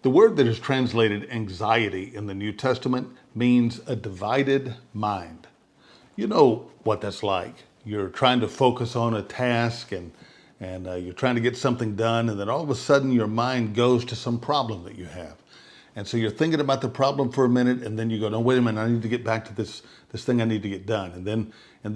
The word that is translated anxiety in the New Testament means a divided mind. You know what that's like. You're trying to focus on a task and you're trying to get something done, and then all of a sudden your mind goes to some problem that you have. And so you're thinking about the problem for a minute, and then you go, no, wait a minute, I need to get back to this thing I need to get done. And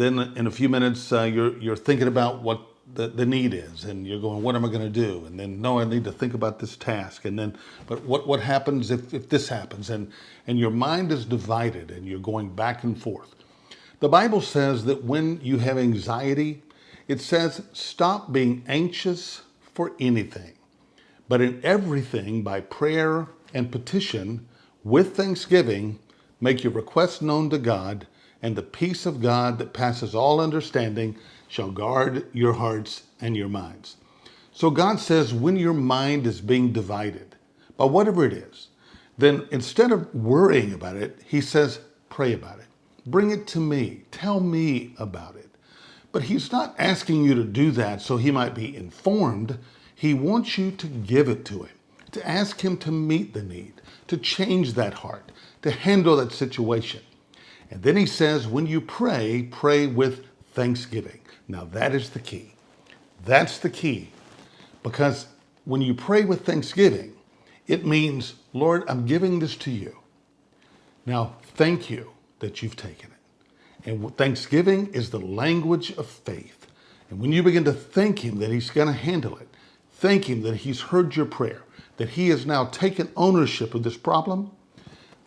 then in a few minutes, you're thinking about what the need is, and you're going, what am I going to do? And then, no, I need to think about this task. And then, but what happens if this happens? And your mind is divided, and you're going back and forth. The Bible says that when you have anxiety, it says, stop being anxious for anything, but in everything by prayer and petition with thanksgiving, make your requests known to God, and the peace of God that passes all understanding shall guard your hearts and your minds. So God says when your mind is being divided by whatever it is, then instead of worrying about it, he says, pray about it. Bring it to me. Tell me about it. But he's not asking you to do that so he might be informed. He wants you to give it to him, to ask him to meet the need, to change that heart, to handle that situation. And then he says, when you pray, pray with thanksgiving. Now that is the key. That's the key. Because when you pray with thanksgiving, it means, Lord, I'm giving this to you. Now, thank you that you've taken it. And thanksgiving is the language of faith. And when you begin to thank him that he's going to handle it, thank him that he's heard your prayer, that he has now taken ownership of this problem,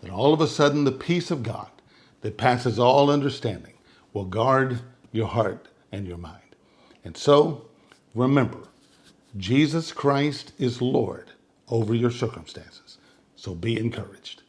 then all of a sudden the peace of God that passes all understanding will guard your heart and your mind. And so, remember, Jesus Christ is Lord over your circumstances. So be encouraged.